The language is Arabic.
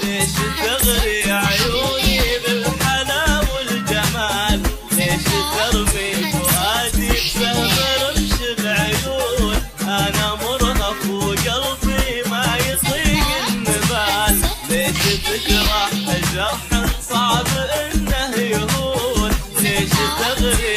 ليش تغري عيوني بالحلا والجمال؟ ليش ترمي فؤادي بسهم رمش العيون؟ أنا مرهف وقلبي ما يطيق النبال. ليش تجرح جرح صعب إنه يهون؟ ليش تغري